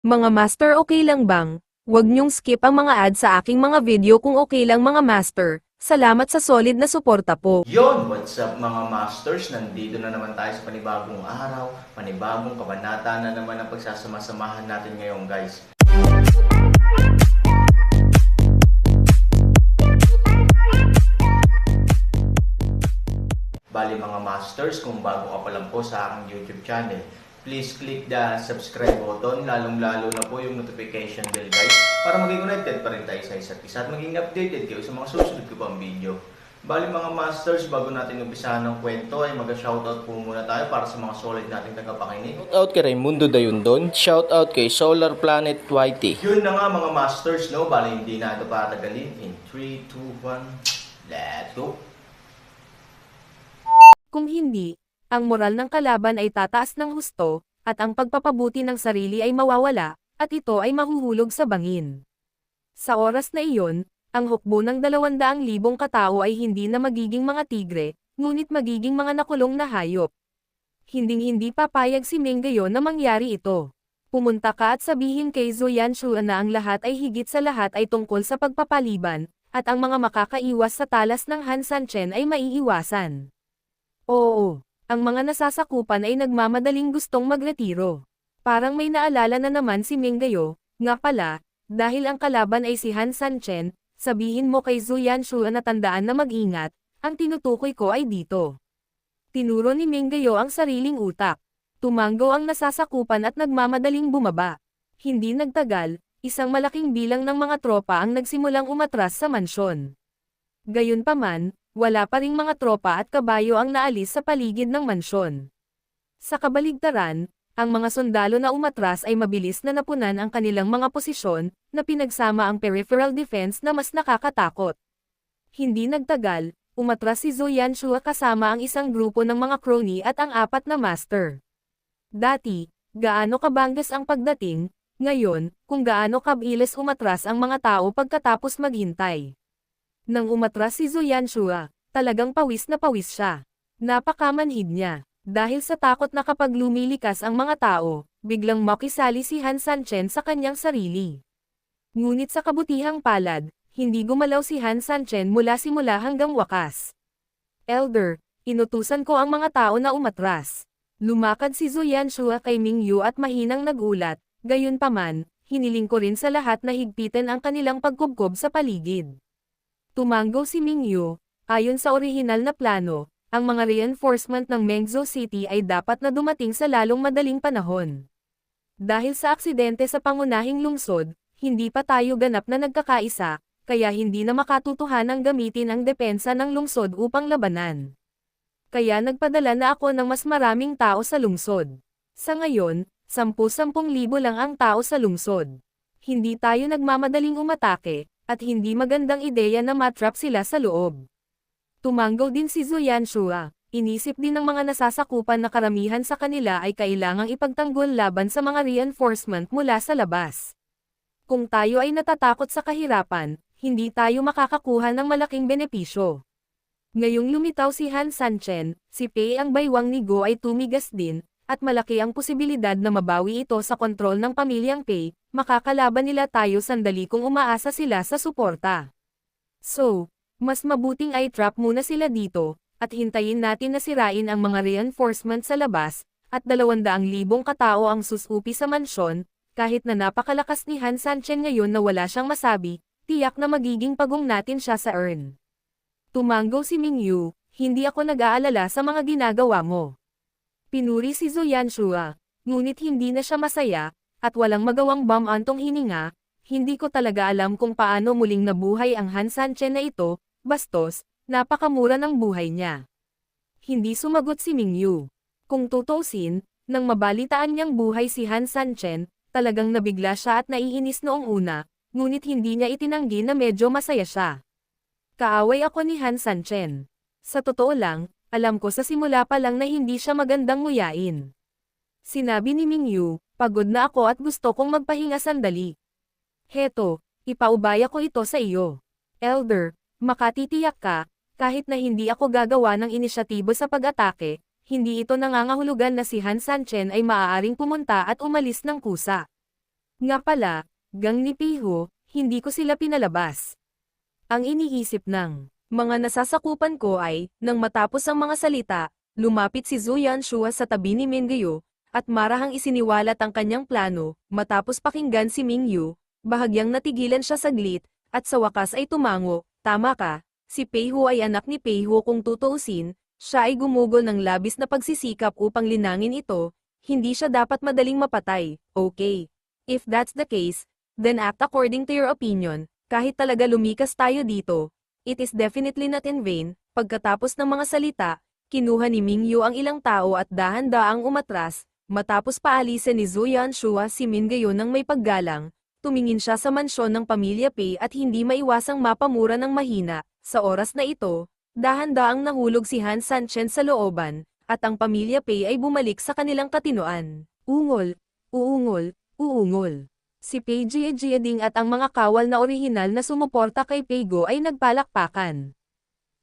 Mga master, okay lang bang? Huwag niyong skip ang mga ad sa aking mga video kung okay lang mga master. Salamat sa solid na suporta po. Yon, what's up mga masters? Nandito na naman tayo sa panibagong araw, panibagong kabanata na naman ang pagsasama-samahan natin ngayon guys. Bali mga masters, kung bago ka pa lang po sa aking YouTube channel, please click the subscribe button, lalong-lalo na po yung notification bell guys, para maging connected pa rin tayo sa isa't isa at maging updated kayo sa mga susunod ko pang video. Bali mga masters, bago natin umpisahan ng kwento ay mag-shoutout po muna tayo para sa mga solid nating tagapakinig. Shoutout kay Raimundo Dayundon, shoutout kay Solar Planet YT. Yun na nga mga masters, no? Bali hindi na ito patagalin. In 3, 2, 1, let's go! Kung hindi, ang moral ng kalaban ay tataas ng husto, at ang pagpapabuti ng sarili ay mawawala, at ito ay mahuhulog sa bangin. Sa oras na iyon, ang hukbo ng 200,000 katao ay hindi na magiging mga tigre, ngunit magiging mga nakulong na hayop. Hinding-hindi papayag si Menggayo na mangyari ito. Pumunta ka at sabihin kay Zoyan Shua na ang lahat ay higit sa lahat ay tungkol sa pagpapaliban, at ang mga makakaiwas sa talas ng Han Sanchen ay maiiwasan. Oo, ang mga nasasakupan ay nagmamadaling gustong magretiro. Parang may naalala na naman si Menggayo, nga pala, dahil ang kalaban ay si Han Sanchen, sabihin mo kay Zoyan Shua na tandaan na mag-ingat, ang tinutukoy ko ay dito. Tinuro ni Menggayo ang sariling utak. Tumanggo ang nasasakupan at nagmamadaling bumaba. Hindi nagtagal, isang malaking bilang ng mga tropa ang nagsimulang umatras sa mansyon. Gayunpaman, wala pa ring mga tropa at kabayo ang naalis sa paligid ng mansyon. Sa kabaligtaran, ang mga sundalo na umatras ay mabilis na napunan ang kanilang mga posisyon, na pinagsama ang peripheral defense na mas nakakatakot. Hindi nagtagal, umatras si Zoyan Shua kasama ang isang grupo ng mga crony at ang 4 na master. Dati, gaano kabanggas ang pagdating, ngayon, kung gaano kabilis umatras ang mga tao pagkatapos maghintay. Nang umatras si Zoyan Shua, talagang pawis na pawis siya. Napakamanhid niya. Dahil sa takot na kapag lumilikas ang mga tao, biglang makisali si Han Sanchen sa kanyang sarili. Ngunit sa kabutihang palad, hindi gumalaw si Han Sanchen mula simula hanggang wakas. Elder, inutusan ko ang mga tao na umatras. Lumakad si Zoyan Shua kay Mingyu at mahinang nagulat, gayunpaman, hiniling ko rin sa lahat na higpitin ang kanilang pagkubkob sa paligid. Tumanggo si Mingyu, ayon sa orihinal na plano, ang mga reinforcement ng Mengzhou City ay dapat na dumating sa lalong madaling panahon. Dahil sa aksidente sa pangunahing lungsod, hindi pa tayo ganap na nagkakaisa, kaya hindi na makatutuhanang gamitin ang depensa ng lungsod upang labanan. Kaya nagpadala na ako ng mas maraming tao sa lungsod. Sa ngayon, 10,000 lang ang tao sa lungsod. Hindi tayo nagmamadaling umatake, at hindi magandang ideya na matrap sila sa loob. Tumanggo din si Zoyan Shua, inisip din ng mga nasasakupan na karamihan sa kanila ay kailangang ipagtanggol laban sa mga reinforcement mula sa labas. Kung tayo ay natatakot sa kahirapan, hindi tayo makakakuha ng malaking benepisyo. Ngayong lumitaw si Han Sanchen, si Pei ang baywang ni Go ay tumigas din, at malaki ang posibilidad na mabawi ito sa kontrol ng pamilyang Pei, makakalaban nila tayo sandali kung umaasa sila sa suporta. So, mas mabuting ay trap muna sila dito, at hintayin natin na sirain ang mga reinforcement sa labas, at 200,000 katao ang susupi sa mansyon, kahit na napakalakas ni Han Sanchen ngayon na wala siyang masabi, tiyak na magiging pagong natin siya sa urn. Tumanggo si Mingyu, hindi ako nag-aalala sa mga ginagawa mo. Pinuri si Zoyan Shua, ngunit hindi na siya masaya, at walang magawang antong hininga, hindi ko talaga alam kung paano muling nabuhay ang Han Sanchen na ito, bastos, napakamura ng buhay niya. Hindi sumagot si Mingyu. Kung tutusin, nang mabalitaan niyang buhay si Han Sanchen, talagang nabigla siya at naiinis noong una, ngunit hindi niya itinanggi na medyo masaya siya. Kaaway ako ni Han Sanchen. Sa totoo lang, alam ko sa simula pa lang na hindi siya magandang nguyain. Sinabi ni Mingyu, pagod na ako at gusto kong magpahinga sandali. Heto, ipaubaya ko ito sa iyo. Elder, makatitiyak ka, kahit na hindi ako gagawa ng inisyatibo sa pag-atake, hindi ito nangangahulugan na si Han Sanchen ay maaaring pumunta at umalis ng kusa. Nga pala, gang ni Peiho, hindi ko sila pinalabas. Ang iniisip ng mga nasasakupan ko ay, nang matapos ang mga salita, lumapit si Zhu Yanshua sa tabi ni Mingyu, at marahang isiniwalat ang kanyang plano. Matapos pakinggan si Mingyu, bahagyang natigilan siya saglit, at sa wakas ay tumango. Tama ka, si Peiho ay anak ni Peiho kung tutuusin, siya ay gumugol ng labis na pagsisikap upang linangin ito, hindi siya dapat madaling mapatay. Okay. If that's the case, then act according to your opinion, kahit talaga lumikas tayo dito. It is definitely not in vain. Pagkatapos ng mga salita, kinuha ni Mingyu ang ilang tao at dahan-daang umatras. Matapos paalisin ni Zhu Yanshua si Mingyu ng may paggalang, tumingin siya sa mansyon ng pamilya Pei at hindi maiwasang mapamura ng mahina. Sa oras na ito, dahan-daang nahulog si Han Sanchen sa looban, at ang pamilya Pei ay bumalik sa kanilang katinoan. Ungol, uungol, uungol. Si Pei Jieding at ang mga kawal na orihinal na sumuporta kay Peigo ay nagpalakpakan.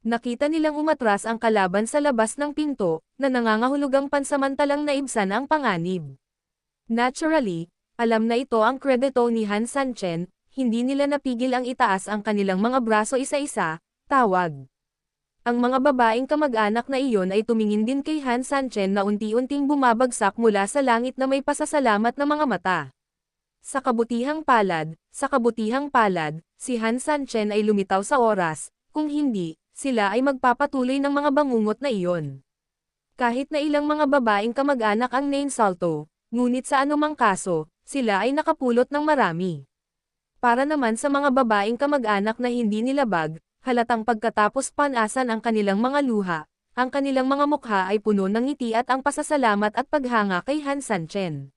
Nakita nilang umatras ang kalaban sa labas ng pinto, na nangangahulugang pansamantalang naibsan ang panganib. Naturally, alam na ito ang kredito ni Han Sanchen, hindi nila napigil ang itaas ang kanilang mga braso isa-isa, tawag. Ang mga babaeng kamag-anak na iyon ay tumingin din kay Han Sanchen na unti-unting bumabagsak mula sa langit na may pasasalamat na mga mata. Sa kabutihang palad, si Han Sanchen ay lumitaw sa oras, kung hindi, sila ay magpapatuloy ng mga bangungot na iyon. Kahit na ilang mga babaeng kamag-anak ang nainsulto, ngunit sa anumang kaso, sila ay nakapulot ng marami. Para naman sa mga babaeng kamag-anak na hindi nilabag, halatang pagkatapos panasan ang kanilang mga luha, ang kanilang mga mukha ay puno ng ngiti at ang pasasalamat at paghanga kay Han Sanchen.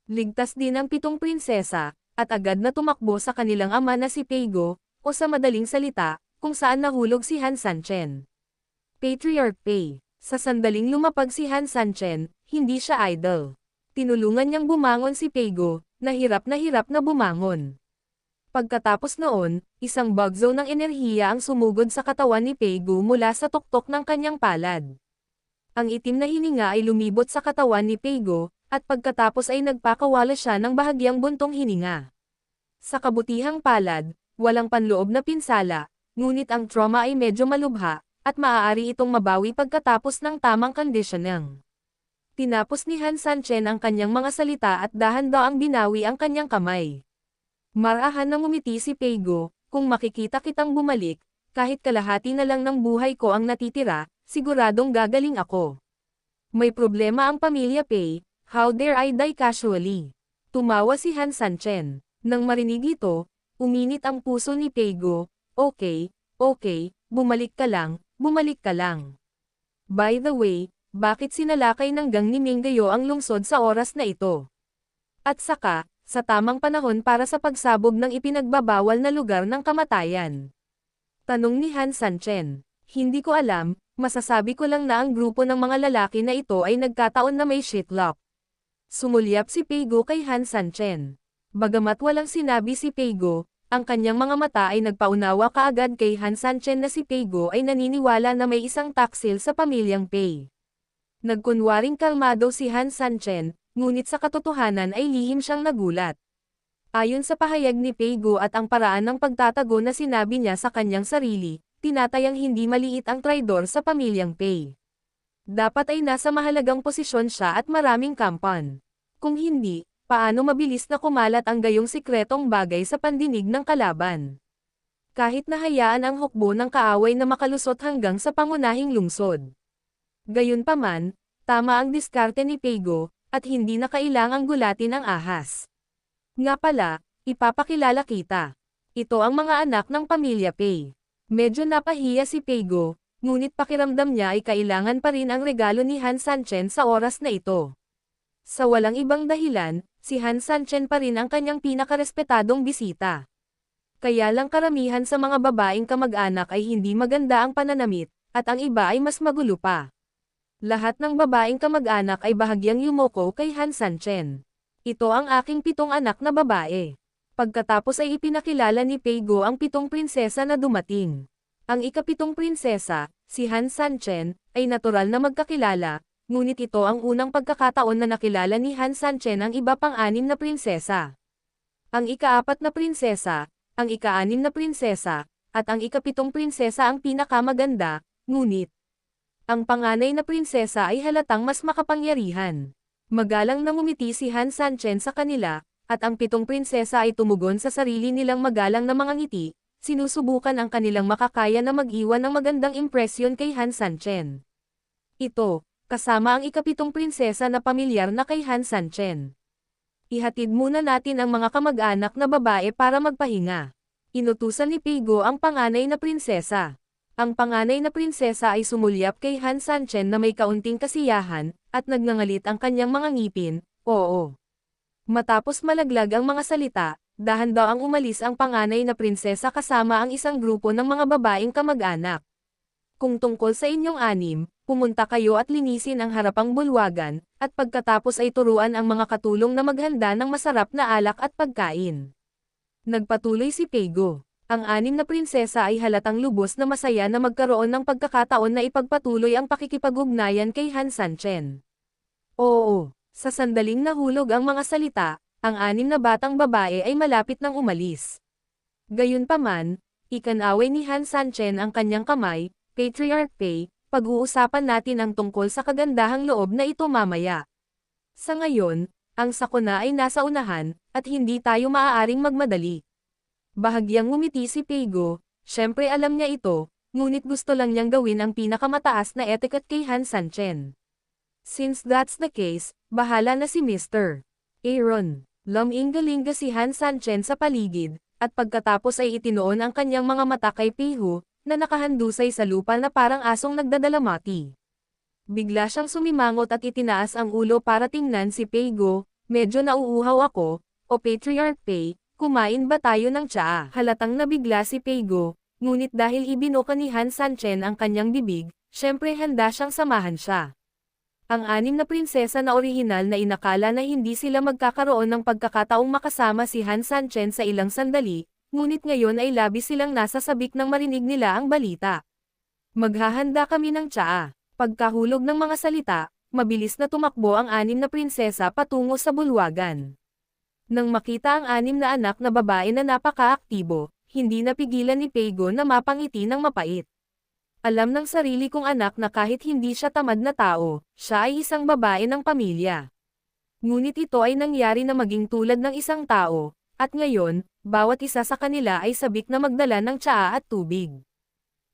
Ligtas din ang 7 prinsesa, at agad na tumakbo sa kanilang ama na si Peigo, o sa madaling salita, kung saan nahulog si Han Sanchen. Patriarch Pei. Sa sandaling lumapag si Han Sanchen, hindi siya idle. Tinulungan niyang bumangon si Peigo, na hirap na bumangon. Pagkatapos noon, isang bagzo ng enerhiya ang sumugod sa katawan ni Peigo mula sa tuktok ng kanyang palad. Ang itim na hininga ay lumibot sa katawan ni Peigo, at pagkatapos ay nagpakawala siya ng bahagyang buntong hininga. Sa kabutihang palad, walang panloob na pinsala, ngunit ang trauma ay medyo malubha, at maaari itong mabawi pagkatapos ng tamang conditioning. Tinapos ni Han Sanchen ang kanyang mga salita at dahan-daang binawi ang kanyang kamay. Marahan na ngumiti si Peigo, kung makikita kitang bumalik, kahit kalahati na lang ng buhay ko ang natitira, siguradong gagaling ako. May problema ang pamilya Pei, how dare I die casually? Tumawa si Han Sanchen. Nang marinig ito, uminit ang puso ni Peigo. Okay, bumalik ka lang. By the way, bakit sinalakay ng gang ni Mingyu ang lungsod sa oras na ito? At saka, sa tamang panahon para sa pagsabog ng ipinagbabawal na lugar ng kamatayan. Tanong ni Han Sanchen. Hindi ko alam, masasabi ko lang na ang grupo ng mga lalaki na ito ay nagkataon na may shitlock. Sumulyap si Peigo kay Han Sanchen. Bagamat walang sinabi si Peigo, ang kanyang mga mata ay nagpaunawa kaagad kay Han Sanchen na si Peigo ay naniniwala na may isang taksil sa pamilyang Pei. Nagkunwaring kalmado si Han Sanchen, ngunit sa katotohanan ay lihim siyang nagulat. Ayon sa pahayag ni Peigo at ang paraan ng pagtatago na sinabi niya sa kanyang sarili, tinatayang hindi maliit ang traidor sa pamilyang Pei. Dapat ay nasa mahalagang posisyon siya at maraming kampan. Kung hindi, paano mabilis na kumalat ang gayong sikretong bagay sa pandinig ng kalaban? Kahit nahayaan ang hukbo ng kaaway na makalusot hanggang sa pangunahing lungsod. Gayunpaman, tama ang diskarte ni Peigo, at hindi na kailangang gulatin ang ahas. Nga pala, ipapakilala kita. Ito ang mga anak ng pamilya Pei. Medyo napahiya si Peigo, ngunit pakiramdam niya ay kailangan pa rin ang regalo ni Han Sanchen sa oras na ito. Sa walang ibang dahilan, si Han Sanchen pa rin ang kanyang pinakarespetadong bisita. Kaya lang karamihan sa mga babaeng kamag-anak ay hindi maganda ang pananamit, at ang iba ay mas magulo pa. Lahat ng babaeng kamag-anak ay bahagyang yumoko kay Han Sanchen. Ito ang aking 7 anak na babae. Pagkatapos ay ipinakilala ni Peigo ang 7 prinsesa na dumating. Ang ika-7 prinsesa, si Han Sanchen, ay natural na magkakilala, ngunit ito ang unang pagkakataon na nakilala ni Han Sanchen ang iba pang 6 na prinsesa. Ang ika-4 na prinsesa, ang ika-6 na prinsesa, at ang ika-7 prinsesa ang pinakamaganda, ngunit ang panganay na prinsesa ay halatang mas makapangyarihan. Magalang na ngumiti si Han Sanchen sa kanila, at ang 7 prinsesa ay tumugon sa sarili nilang magalang na mga ngiti, sinusubukan ang kanilang makakaya na mag-iwan ng magandang impresyon kay Han Sanchen. Ito, kasama ang ika-7 prinsesa na pamilyar na kay Han Sanchen. Ihatid muna natin ang mga kamag-anak na babae para magpahinga. Inutusan ni Peigo ang panganay na prinsesa. Ang panganay na prinsesa ay sumulyap kay Han Sanchen na may kaunting kasiyahan, at nagngangalit ang kanyang mga ngipin, oo. Matapos malaglag ang mga salita, dahan daw ang umalis ang panganay na prinsesa kasama ang isang grupo ng mga babaeng kamag-anak. Kung tungkol sa inyong 6, pumunta kayo at linisin ang harapang bulwagan, at pagkatapos ay turuan ang mga katulong na maghanda ng masarap na alak at pagkain. Nagpatuloy si Peigo. Ang 6 na prinsesa ay halatang lubos na masaya na magkaroon ng pagkakataon na ipagpatuloy ang pakikipag-ugnayan kay Han Sanchen. Oo, sa sandaling nahulog ang mga salita, ang 6 na batang babae ay malapit nang umalis. Gayunpaman, ikanaway ni Han Sanchen ang kanyang kamay, Patriarch Pei, pag-uusapan natin ang tungkol sa kagandahang loob na ito mamaya. Sa ngayon, ang sakuna ay nasa unahan, at hindi tayo maaaring magmadali. Bahagyang ngumiti si Peigo, syempre alam niya ito, ngunit gusto lang niyang gawin ang pinakamataas na etiquette kay Han Sanchen. Since that's the case, bahala na si Mr. Aaron. Luminggalinga si Han Sanchen sa paligid, at pagkatapos ay itinoon ang kanyang mga mata kay Peiho, na nakahandusay sa lupa na parang asong nagdadalamati. Bigla siyang sumimangot at itinaas ang ulo para tingnan si Peigo, medyo nauuhaw ako, o Patriarch Pei, kumain ba tayo ng tsaa? Halatang nabigla si Peigo, ngunit dahil ibinuka ni Han Sanchen ang kanyang bibig, syempre handa siyang samahan siya. Ang 6 na prinsesa na orihinal na inakala na hindi sila magkakaroon ng pagkakataong makasama si Han Sanchen sa ilang sandali, ngunit ngayon ay labis silang nasa sabik nang marinig nila ang balita. Maghahanda kami ng tsaa. Pagkahulog ng mga salita, mabilis na tumakbo ang 6 na prinsesa patungo sa bulwagan. Nang makita ang 6 na anak na babae na napaka-aktibo, hindi napigilan ni Peigo na mapangiti ng mapait. Alam ng sarili kong anak na kahit hindi siya tamad na tao, siya ay isang babae ng pamilya. Ngunit ito ay nangyari na maging tulad ng isang tao, at ngayon, bawat isa sa kanila ay sabik na magdala ng tsaa at tubig.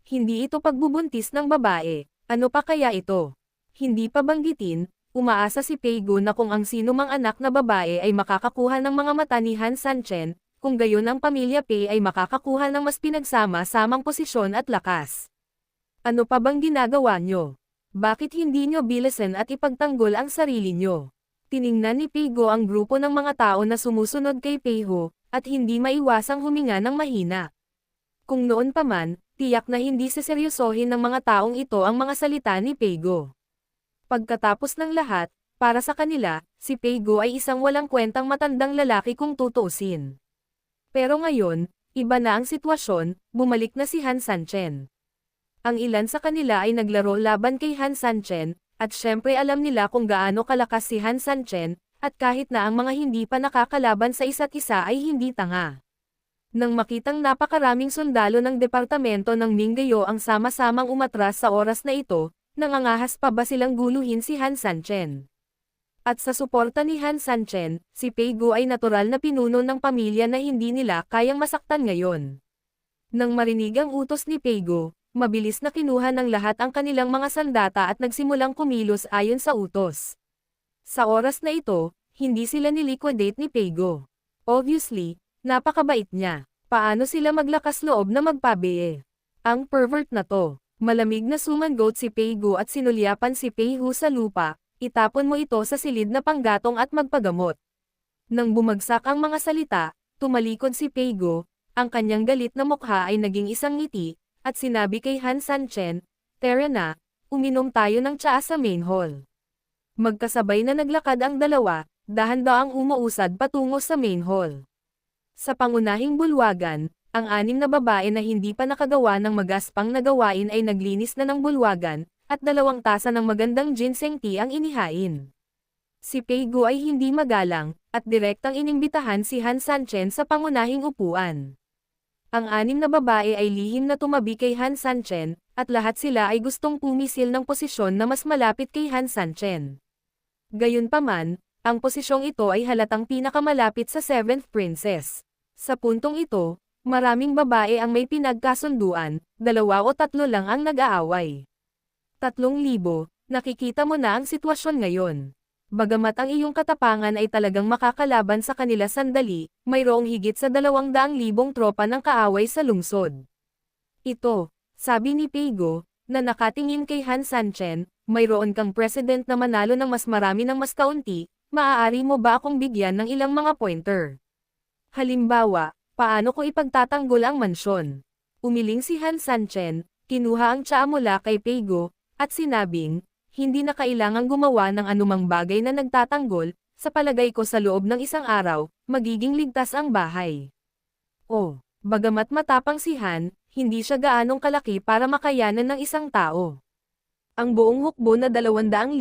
Hindi ito pagbubuntis ng babae, ano pa kaya ito? Hindi pa banggitin, umaasa si Peigo na kung ang sino mang anak na babae ay makakakuha ng mga mata ni Han Sanchen, kung gayon ang pamilya Pei ay makakakuha ng mas pinagsama-samang posisyon at lakas. Ano pa bang ginagawa nyo? Bakit hindi nyo bilisan at ipagtanggol ang sarili nyo? Tiningnan ni Peigo ang grupo ng mga tao na sumusunod kay Peiho, at hindi maiwasang huminga ng mahina. Kung noon pa man, tiyak na hindi seseryosohin ng mga taong ito ang mga salita ni Peigo. Pagkatapos ng lahat, para sa kanila, si Peigo ay isang walang kwentang matandang lalaki kung tutuusin. Pero ngayon, iba na ang sitwasyon, bumalik na si Han Sanchen. Ang ilan sa kanila ay naglaro laban kay Han Sanchen, at syempre alam nila kung gaano kalakas si Han Sanchen, at kahit na ang mga hindi pa nakakalaban sa isa't isa ay hindi tanga. Nang makitang napakaraming sundalo ng departamento ng Minggayo ang sama-samang umatras sa oras na ito, nangangahas pa ba silang guluhin si Han Sanchen? At sa suporta ni Han Sanchen, si Peigo ay natural na pinuno ng pamilya na hindi nila kayang masaktan ngayon. Nang marinig ang utos ni Peigo, mabilis na kinuha ng lahat ang kanilang mga sandata at nagsimulang kumilos ayon sa utos. Sa oras na ito, hindi sila niliquidate ni Peigo. Obviously, napakabait niya. Paano sila maglakas loob na magpabiye? Ang pervert na to. Malamig na sumangot si Peigo at sinulyapan si Peiho sa lupa, itapon mo ito sa silid na panggatong at magpagamot. Nang bumagsak ang mga salita, tumalikod si Peigo, ang kanyang galit na mukha ay naging isang ngiti, at sinabi kay Han Sanchen, "Tara na, uminom tayo ng tsaa sa main hall." Magkasabay na naglakad ang dalawa, dahan-dahang umuusad patungo sa main hall. Sa pangunahing bulwagan, ang 6 na babae na hindi pa nakagawa ng magaspang na gawain ay naglinis na ng bulwagan, at 2 tasa ng magandang ginseng tea ang inihain. Si Peigo ay hindi magalang, at direktang inimbitahan si Han Sanchen sa pangunahing upuan. Ang 6 na babae ay lihim na tumabi kay Han Sanchen, at lahat sila ay gustong pumisil ng posisyon na mas malapit kay Han Sanchen. Gayunpaman, ang posisyong ito ay halatang pinakamalapit sa 7th Princess. Sa puntong ito, maraming babae ang may pinagkasunduan, 2 o 3 lang ang nag-aaway. 3,000, nakikita mo na ang sitwasyon ngayon. Bagamat ang iyong katapangan ay talagang makakalaban sa kanila sandali, mayroong higit sa 200,000 tropa ng kaaway sa lungsod. Ito, sabi ni Peigo, na nakatingin kay Han Sanchen, mayroon kang president na manalo ng mas marami ng mas kaunti, maaari mo ba akong bigyan ng ilang mga pointer? Halimbawa, paano ko ipagtatanggol ang mansyon? Umiling si Han Sanchen, kinuha ang tsaa mula kay Peigo, at sinabing, hindi na kailangang gumawa ng anumang bagay na nagtatanggol, sa palagay ko sa loob ng 1 araw, magiging ligtas ang bahay. Oh, bagamat matapang si Han, hindi siya gaanong kalaki para makayanan ng isang tao. Ang buong hukbo na 200,000,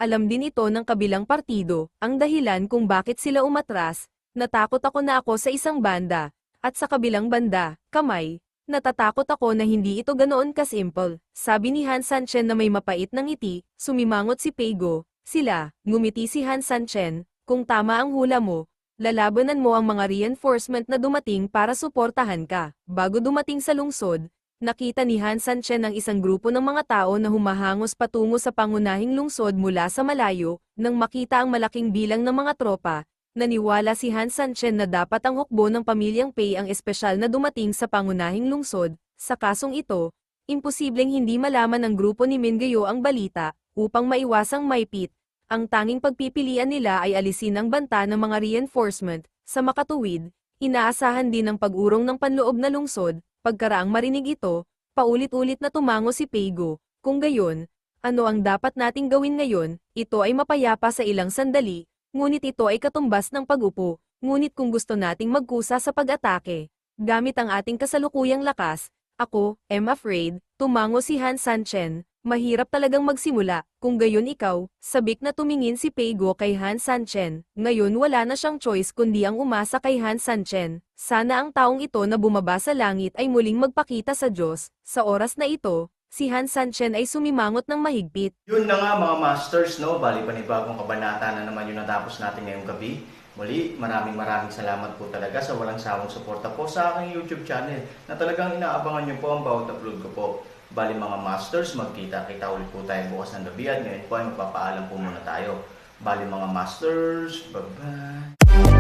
alam din ito ng kabilang partido, ang dahilan kung bakit sila umatras, natakot ako na ako sa isang banda, at sa kabilang banda, kamay. Natatakot ako na hindi ito ganoon kasimple, sabi ni Han Sanchen na may mapait na ngiti, sumimangot si Peigo, sila, ngumiti si Han Sanchen, kung tama ang hula mo, lalabanan mo ang mga reinforcement na dumating para suportahan ka. Bago dumating sa lungsod, nakita ni Han Sanchen ang isang grupo ng mga tao na humahangos patungo sa pangunahing lungsod mula sa malayo, nang makita ang malaking bilang ng mga tropa. Naniwala si Han Sanchen na dapat ang hukbo ng pamilyang Pei ang espesyal na dumating sa pangunahing lungsod. Sa kasong ito, imposibleng hindi malaman ng grupo ni Mingayo ang balita, upang maiwasang maipit. Ang tanging pagpipilian nila ay alisin ang banta ng mga reinforcement. Sa makatuwid, inaasahan din ang pag-urong ng panloob na lungsod. Pagkaraang marinig ito, paulit-ulit na tumango si Peigo. Kung gayon, ano ang dapat nating gawin ngayon? Ito ay mapayapa sa ilang sandali. Ngunit ito ay katumbas ng pag-upo, ngunit kung gusto nating magkusa sa pag-atake, gamit ang ating kasalukuyang lakas, ako, am afraid, tumango si Han Sanchen, mahirap talagang magsimula, kung gayon ikaw, sabik na tumingin si Peigo kay Han Sanchen, ngayon wala na siyang choice kundi ang umasa kay Han Sanchen, sana ang taong ito na bumaba sa langit ay muling magpakita sa Diyos, sa oras na ito, si Han Sanchen ay sumimangot ng mahigpit. Yun na nga mga masters, no? Bali panibagong kabanata na naman yung natapos natin ngayong gabi. Muli, maraming salamat po talaga sa walang sawang suporta po sa aking YouTube channel na talagang inaabangan nyo po ang bawat upload ko po. Bali mga masters, magkita-kita ulit po tayo bukas ng gabi at ngayon po ay magpapaalam po muna tayo. Bali mga masters, bye-bye!